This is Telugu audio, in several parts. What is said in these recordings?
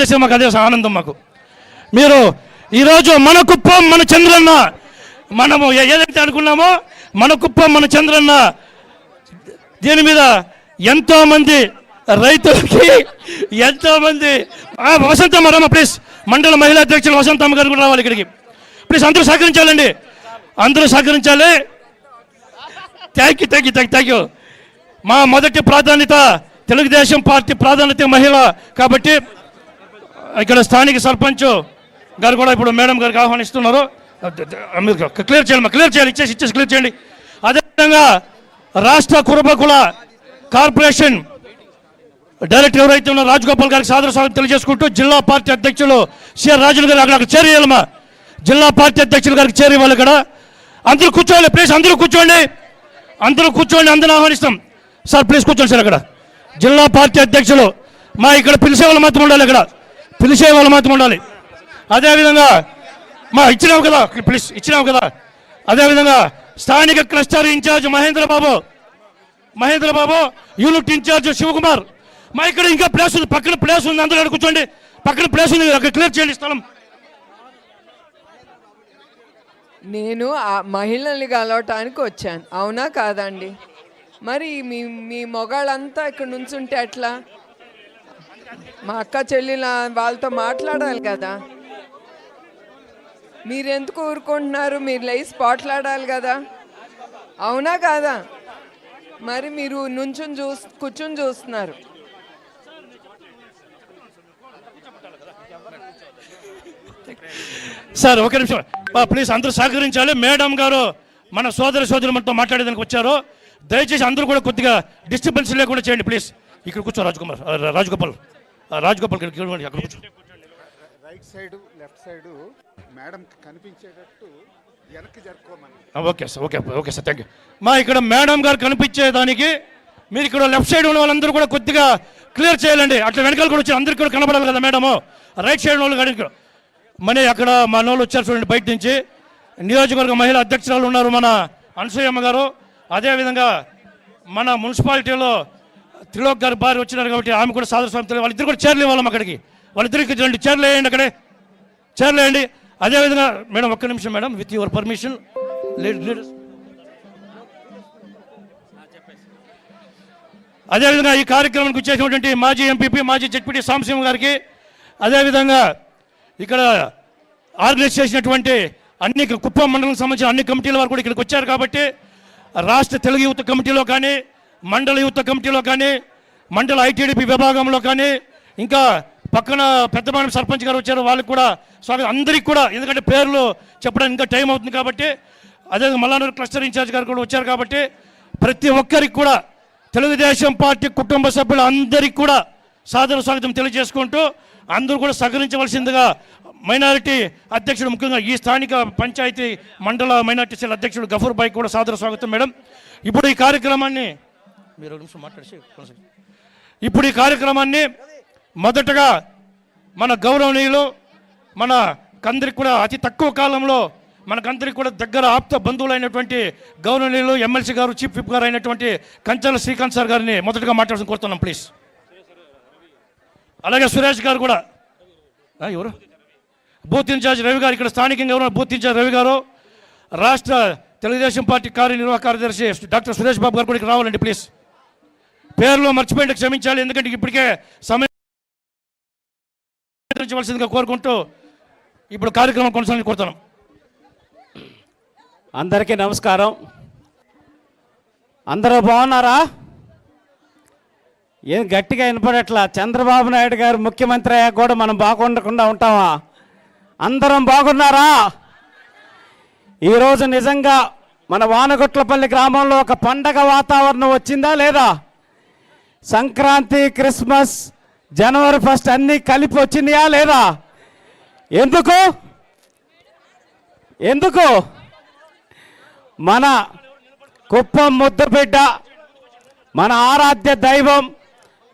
సినిమాలు వేసే మాకు అదే ఆనందం. మాకు మీరు ఈరోజు మన కుప్పం మన చంద్రన్న, మనము ఏదైతే అనుకున్నామో మన కుప్పం మన చంద్రన్న, దీని మీద ఎంతోమంది రైతులకి ఎంతోమంది వసంతమ్మ రామ ప్లీజ్, మండల మహిళా అధ్యక్షులు వసంతమ్మ గారు కూడా రావాలి ఇక్కడికి ప్లీజ్. అందరూ సహకరించాలండి, అందరూ సహకరించాలి. Thank you. మా మొదటి ప్రాధాన్యత తెలుగుదేశం పార్టీ ప్రాధాన్యత మహిళ కాబట్టి ఇక్కడ స్థానిక సర్పంచ్ గారు కూడా ఇప్పుడు మేడం గారికి ఆహ్వానిస్తున్నారు. క్లియర్ చేయాలి, ఇచ్చేసి క్లియర్ చేయండి. అదేవిధంగా రాష్ట్ర కురబకుల కార్పొరేషన్ డైరెక్టర్ ఎవరైతే ఉన్నారో రాజగోపాల్ గారికి సాదర స్వాగతం తెలియజేసుకుంటూ జిల్లా పార్టీ అధ్యక్షులు సిఆర్ రాజులు గారు అక్కడ చేరేయాలమ్మా. జిల్లా పార్టీ అధ్యక్షులు గారికి చేరేవాళ్ళు ఇక్కడ. అందరూ కూర్చోవాలి ప్లీజ్, అందరూ కూర్చోండి, అందరూ ఆహ్వానిస్తాం. సార్ ప్లీజ్ కూర్చోండి సార్. అక్కడ జిల్లా పార్టీ అధ్యక్షులు మా ఇక్కడ పిలిచే వాళ్ళు మాత్రం ఉండాలి, ఇక్కడ పిలిచే వాళ్ళు మాత్రం ఉండాలి. అదేవిధంగా మా ఇచ్చినావు కదా ప్లీజ్, ఇచ్చినావు కదా. అదేవిధంగా స్థానిక క్లస్టర్ ఇన్ఛార్జ్ మహేంద్ర బాబు, యూనిట్ ఇన్ఛార్జ్ శివకుమార్. మా ఇక్కడ ఇంకా ప్లేస్ ఉంది, పక్కన ప్లేస్ ఉంది, అందరూ ఇక్కడ కూర్చోండి. పక్కన ప్లేస్ ఉంది, అక్కడ క్లియర్ చేయండి స్థలం. నేను మహిళల్ని కలవటానికి వచ్చాను, అవునా కాదండి? మరి మీ మొగాళ్ళంతా ఇక్కడ నుంచుంటే ఎట్లా? మా అక్క చెల్లెల వాళ్ళతో మాట్లాడాలి కదా. మీరెందుకు ఊరుకుంటున్నారు? మీరు లేచి పోట్లాడాలి కదా, అవునా కాదా? మరి మీరు కూర్చుని చూస్తున్నారు. సార్ ఒక నిమిషం ప్లీజ్, అందరూ సహకరించాలి. మేడం గారు మన సోదరులతో మాట్లాడేదానికి వచ్చారు. దయచేసి అందరూ కూడా కొద్దిగా డిస్టర్బెన్స్ లేకుండా చేయండి ప్లీజ్. ఇక్కడ కూర్చో రాజగోపాల్ అక్కడ కూర్చో. Right side left side madam కనిపించేటట్టు వెనక్కి జరుపుకోమని. Okay sir thank you. మా ఇక్కడ మేడం గారు కనిపించేదానికి మీరు ఇక్కడ లెఫ్ట్ సైడ్ ఉన్న వాళ్ళందరూ కూడా కొద్దిగా క్లియర్ చేయాలండి. అట్లా వెనకాల కూడా వచ్చి అందరికీ కూడా కనపడాలి కదా మేడము. రైట్ సైడ్ వాళ్ళు కానీ మనీ అక్కడ మన వాళ్ళు వచ్చారు చూడండి బయట నుంచి. నియోజకవర్గ మహిళా అధ్యక్షురాలు ఉన్నారు మన అనసూయమ్మ గారు. అదేవిధంగా మన మున్సిపాలిటీలో త్రిలోక్ గారి భార్య వచ్చినారు కాబట్టి ఆమె కూడా సాదర స్వామి. వాళ్ళిద్దరు కూడా చైర్లు ఇవ్వాలి అక్కడికి, వాళ్ళిద్దరికి రండి, చైర్లు వేయండి, అక్కడే చైర్లు వేయండి. అదేవిధంగా మేడం ఒక్క నిమిషం madam, with your permission leaders. అదేవిధంగా ఈ కార్యక్రమానికి వచ్చేసినటువంటి మాజీ ఎంపీపీ మాజీ జడ్పీటీ సాంబశివ గారికి, అదేవిధంగా ఇక్కడ ఆర్గనైజ్ చేసినటువంటి అన్ని కుప్పం మండలం సంబంధించిన అన్ని కమిటీల వారు కూడా ఇక్కడికి వచ్చారు కాబట్టి రాష్ట్ర తెలుగు యువత కమిటీలో కానీ, మండల యువత కమిటీలో కానీ, మండల ఐటీడీపీ విభాగంలో కానీ, ఇంకా పక్కన పెద్దపాలెం సర్పంచ్ గారు వచ్చారు, వాళ్ళకి కూడా స్వాగతం. అందరికీ కూడా, ఎందుకంటే పేర్లు చెప్పడానికి ఇంకా టైం అవుతుంది కాబట్టి, అదేవిధంగా మల్లానూరు క్లస్టర్ ఇన్ఛార్జ్ గారు కూడా వచ్చారు కాబట్టి ప్రతి ఒక్కరికి కూడా తెలుగుదేశం పార్టీ కుటుంబ సభ్యులు అందరికీ కూడా సాదర స్వాగతం తెలియజేసుకుంటూ అందరూ కూడా సహకరించవలసిందిగా మైనారిటీ అధ్యక్షుడు, ముఖ్యంగా ఈ స్థానిక పంచాయతీ మండల మైనారిటీ సెల్ అధ్యక్షుడు గఫూర్ భాయ్ కూడా సాదర స్వాగతం మేడం. ఇప్పుడు ఈ కార్యక్రమాన్ని మీరు నిమిషం మాట్లాడి ఇప్పుడు ఈ కార్యక్రమాన్ని మొదటగా మన గౌరవనీయులు, మన కందరికి కూడా అతి తక్కువ కాలంలో మనకందరికి కూడా దగ్గర ఆప్త బంధువులైనటువంటి గౌరవనీయులు ఎమ్మెల్సీ గారు, చీఫ్ విప్ గారు అయినటువంటి కంచాల శ్రీకాంత్ సార్ గారిని మొదటగా మాట్లాడాల్సి కోరుతున్నాం ప్లీజ్. అలాగే సురేష్ గారు కూడా, ఎవరు బూత్ ఇన్ఛార్జ్ రవి గారు, ఇక్కడ స్థానికంగా ఉన్న బూత్ ఇన్ఛార్జ్ రవి గారు, రాష్ట్ర తెలుగుదేశం పార్టీ కార్యనిర్వాహక కార్యదర్శి డాక్టర్ సురేష్ బాబు గారు కూడా ఇక్కడ రావాలండి ప్లీజ్. పేర్లు మర్చిపోయింటే క్షమించాలి, ఎందుకంటే ఇప్పటికే సమయం కోరుకుంటూ ఇప్పుడు కార్యక్రమం కొనసాగి కోరుతున్నాం. అందరికీ నమస్కారం. అందరూ బాగున్నారా? ఏం గట్టిగా వినపడట్లా? చంద్రబాబు నాయుడు గారు ముఖ్యమంత్రి అయ్యాక కూడా మనం బాగుండకుండా ఉంటామా? అందరం బాగున్నారా? ఈరోజు నిజంగా మన వానగుట్లపల్లి గ్రామంలో ఒక పండగ వాతావరణం వచ్చిందా లేదా? సంక్రాంతి, క్రిస్మస్, జనవరి 1 అన్నీ కలిపి వచ్చినాయా లేదా? ఎందుకు మన కుప్పం ముద్దుబిడ్డ, మన ఆరాధ్య దైవం,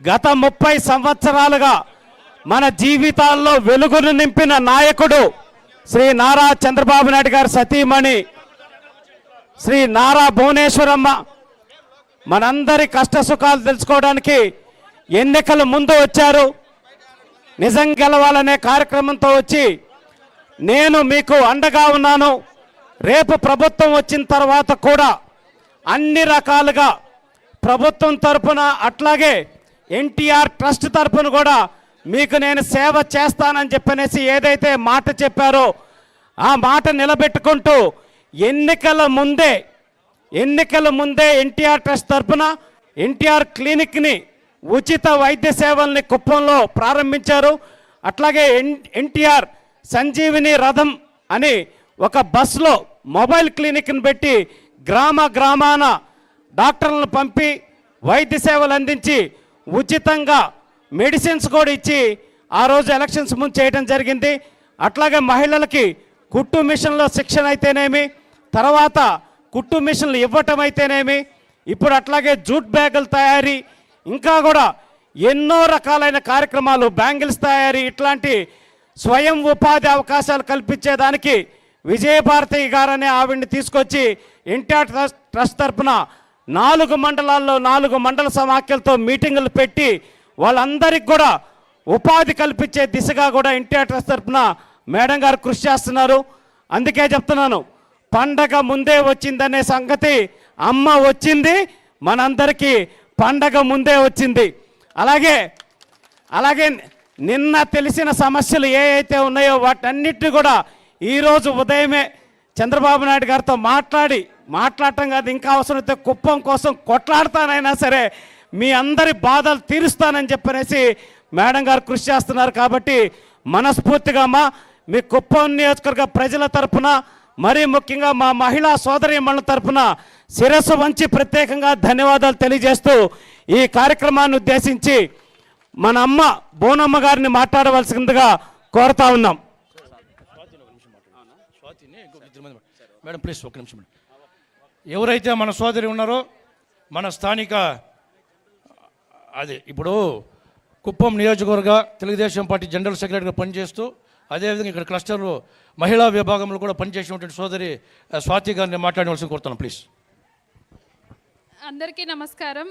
గత 30 సంవత్సరాలుగా మన జీవితాల్లో వెలుగును నింపిన నాయకుడు శ్రీ నారా చంద్రబాబు నాయుడు గారి సతీమణి శ్రీ నారా భువనేశ్వరమ్మ మనందరి కష్ట సుఖాలు తెలుసుకోవడానికి ఎన్నికల ముందు వచ్చారు. నిజం గెలవాలనే కార్యక్రమంతో వచ్చి నేను మీకు అండగా ఉన్నాను. రేపు ప్రభుత్వం వచ్చిన తర్వాత కూడా అన్ని రకాలుగా ప్రభుత్వం తరపున అట్లాగే ఎన్టీఆర్ ట్రస్ట్ తరపున కూడా మీకు నేను సేవ చేస్తానని చెప్పనేసి ఏదైతే మాట చెప్పారో ఆ మాట నిలబెట్టుకుంటూ ఎన్నికల ముందే ఎన్టీఆర్ ట్రస్ట్ తరపున ఎన్టీఆర్ క్లినిక్ని ఉచిత వైద్య సేవల్ని కుప్పంలో ప్రారంభించారు. అట్లాగే ఎన్టీఆర్ సంజీవిని రథం అని ఒక బస్సులో మొబైల్ క్లినిక్ని పెట్టి గ్రామాన డాక్టర్లను పంపి వైద్య సేవలు అందించి ఉచితంగా మెడిసిన్స్ కూడా ఇచ్చి ఆ రోజు ఎలక్షన్స్ ముందు చేయడం జరిగింది. అట్లాగే మహిళలకి కుట్టు మిషన్లో శిక్షణ అయితేనేమి, తర్వాత కుట్టు మిషన్లు ఇవ్వటం అయితేనేమి, ఇప్పుడు అట్లాగే జూట్ బ్యాగుల తయారీ, ఇంకా కూడా ఎన్నో రకాలైన కార్యక్రమాలు, బ్యాంగిల్స్ తయారీ, ఇట్లాంటి స్వయం ఉపాధి అవకాశాలు కల్పించేదానికి విజయభారతి గారనే ఆవిడ్ని తీసుకొచ్చి ఎన్టీఆర్ ట్రస్ట్ తరఫున 4 మండలాల్లో 4 మండల సమాఖ్యలతో మీటింగులు పెట్టి వాళ్ళందరికీ కూడా ఉపాధి కల్పించే దిశగా కూడా ఎన్టీఆర్ ట్రస్ట్ తరఫున మేడం గారు కృషి చేస్తున్నారు. అందుకే చెప్తున్నాను, పండగ ముందే వచ్చిందనే సంగతి అమ్మ వచ్చింది, మనందరికీ పండగ ముందే వచ్చింది. అలాగే నిన్న తెలిసిన సమస్యలు ఏ అయితే ఉన్నాయో వాటన్నిటిని కూడా ఈరోజు ఉదయమే చంద్రబాబు నాయుడు గారితో మాట్లాడటం కాదు, ఇంకా అవసరమైతే కుప్పం కోసం కొట్లాడతానైనా సరే మీ అందరి బాధలు తీరుస్తానని చెప్పనేసి మేడం గారు కృషి చేస్తున్నారు. కాబట్టి మనస్ఫూర్తిగా మీ కుప్పం నియోజకవర్గ ప్రజల తరఫున, మరీ ముఖ్యంగా మా మహిళా సోదరీమణుల తరఫున శిరస్సు వంచి ప్రత్యేకంగా ధన్యవాదాలు తెలియజేస్తూ ఈ కార్యక్రమాన్ని ఉద్దేశించి మన అమ్మ బోనమ్మ గారిని మాట్లాడవలసిందిగా కోరుతా ఉన్నాం. మేడం ప్లీజ్ ఒక్క నిమిషం. ఎవరైతే మన సోదరి ఉన్నారో మన స్థానిక అదే ఇప్పుడు కుప్పం నియోజకవర్గ తెలుగుదేశం పార్టీ జనరల్ సెక్రటరీగా పనిచేస్తూ అదేవిధంగా ఇక్కడ క్లస్టర్లో మహిళా విభాగంలో కూడా పనిచేసినటువంటి సోదరి స్వాతి గారిని మాట్లాడవలసి కోరుతున్నాను ప్లీజ్. అందరికీ నమస్కారం.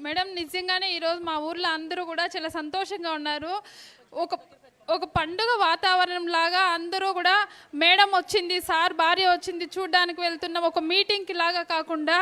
మేడం, నిజంగానే ఈరోజు మా ఊర్లో అందరూ కూడా చాలా సంతోషంగా ఉన్నారు. ఒక పండుగ వాతావరణం లాగా అందరూ కూడా మేడం వచ్చింది, సార్ భార్య వచ్చింది చూడడానికి వెళ్తున్నాం, ఒక మీటింగ్కి లాగా కాకుండా